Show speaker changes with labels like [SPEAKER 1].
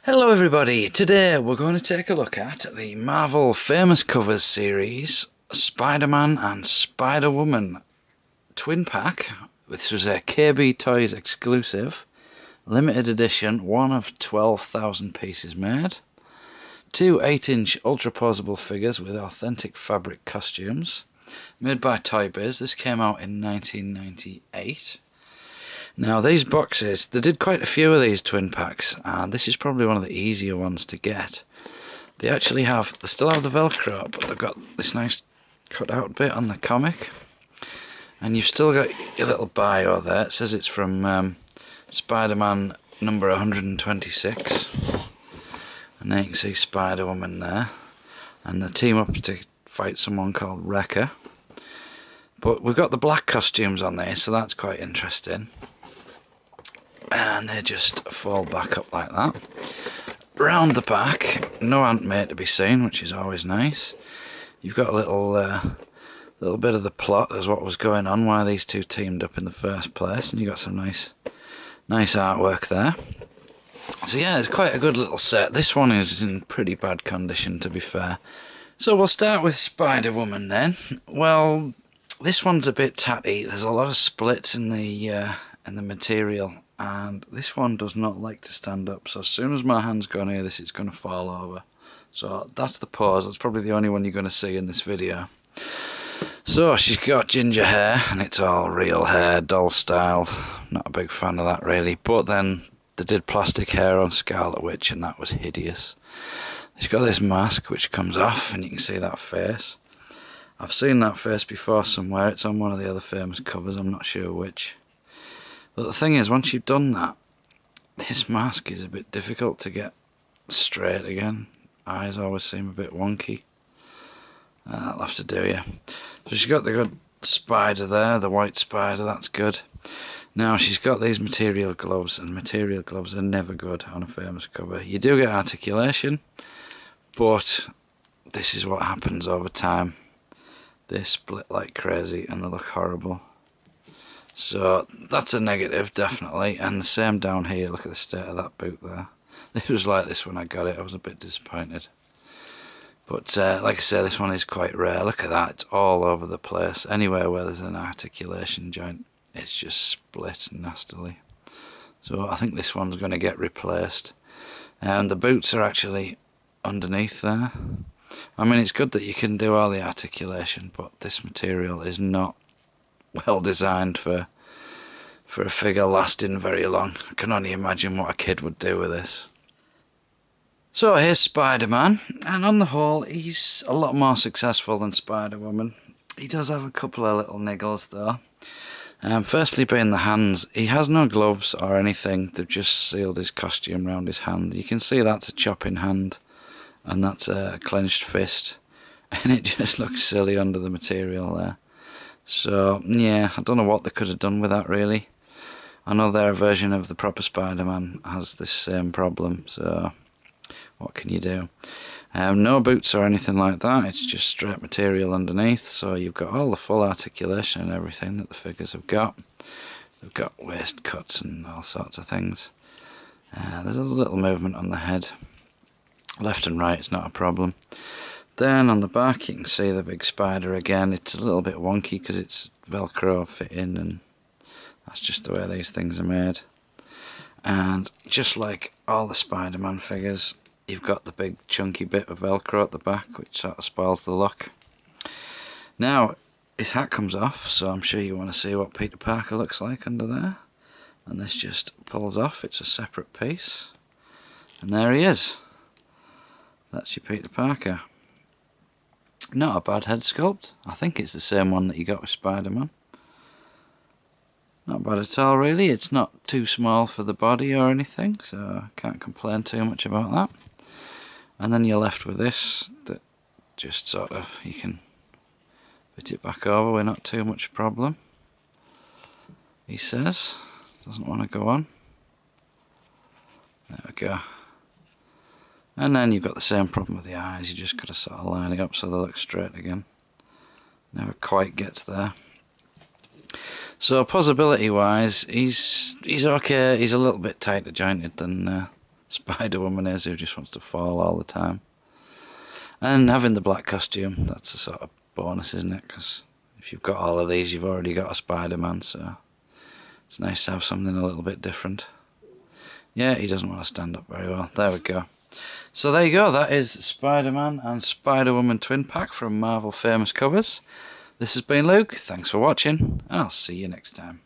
[SPEAKER 1] Hello everybody, today we're going to take a look at the Marvel Famous Covers series Spider-Man and Spider-Woman twin pack. This was a KB Toys exclusive, limited edition, one of 12,000 pieces made. Two 8-inch ultra posable figures with authentic fabric costumes, made by Toy Biz. This came out in 1998. Now these boxes, they did quite a few of these twin packs, and this is probably one of the easier ones to get. They still have the Velcro, but they've got this nice cut out bit on the comic. And you've still got your little bio there. It says it's from Spider-Man number 126. And there you can see Spider-Woman there. And they team up to fight someone called Wrecker. But we've got the black costumes on there, so that's quite interesting. And they just fall back up like that. Round the back, no Aunt May to be seen, which is always nice. You've got a little bit of the plot as what was going on, why these two teamed up in the first place, and you got some nice artwork there. So yeah, it's quite a good little set. This one is in pretty bad condition, to be fair. So we'll start with Spider-Woman then. Well, this one's a bit tatty. There's a lot of splits in the material. And this one does not like to stand up, so as soon as my hands go near this, it's going to fall over. So that's the pose. That's probably the only one you're going to see in this video. So she's got ginger hair, and it's all real hair, doll style. Not a big fan of that really, but then they did plastic hair on Scarlet Witch, and that was hideous. She's got this mask which comes off, and you can see that face. I've seen that face before somewhere. It's on one of the other famous covers, I'm not sure which. But the thing is, once you've done that, this mask is a bit difficult to get straight again. Eyes always seem a bit wonky. That'll have to do, yeah. So she's got the good spider there, the white spider, that's good. Now she's got these material gloves, and material gloves are never good on a famous cover. You do get articulation, but this is what happens over time. They split like crazy and they look horrible. So that's a negative, definitely, and the same down here. Look at the state of that boot there. It was like this when I got it. I was a bit disappointed. But like I say, this one is quite rare. Look at that, it's all over the place. Anywhere where there's an articulation joint, it's just split nastily. So I think this one's going to get replaced. And the boots are actually underneath there. I mean, it's good that you can do all the articulation, but this material is not well designed for a figure lasting very long. I can only imagine what a kid would do with this. So here's Spider-Man, and on the whole he's a lot more successful than Spider-Woman. He does have a couple of little niggles though. Firstly being the hands, he has no gloves or anything. They've just sealed his costume around his hand. You can see that's a chopping hand and that's a clenched fist, and it just looks silly under the material there. So, yeah, I don't know what they could have done with that, really. I know their version of the proper Spider-Man has this same problem, so what can you do? No boots or anything like that, it's just straight material underneath, so you've got all the full articulation and everything that the figures have got. They've got waist cuts and all sorts of things. There's a little movement on the head. Left and right, it's not a problem. Then on the back you can see the big spider again. It's a little bit wonky because it's Velcro fit in, and that's just the way these things are made. And just like all the Spider-Man figures, you've got the big chunky bit of Velcro at the back, which sort of spoils the look. Now his hat comes off, so I'm sure you want to see what Peter Parker looks like under there. And this just pulls off, it's a separate piece. And there he is. That's your Peter Parker. Not a bad head sculpt. I think it's the same one that you got with Spider-Man. Not bad at all really. It's not too small for the body or anything, so I can't complain too much about that. And then you're left with this that just sort of, you can fit it back over with not too much problem. He says, doesn't want to go on. There we go. And then you've got the same problem with the eyes. You just got to sort of line it up so they look straight again. Never quite gets there. So possibility wise, he's okay. He's a little bit tighter jointed than Spider-Woman is, who just wants to fall all the time. And having the black costume, that's a sort of bonus, isn't it? Because if you've got all of these, you've already got a Spider-Man, so it's nice to have something a little bit different. Yeah, he doesn't want to stand up very well. There we go. So there you go, that is Spider-Man and Spider-Woman twin pack from Marvel Famous Covers. This has been Luke, thanks for watching, and I'll see you next time.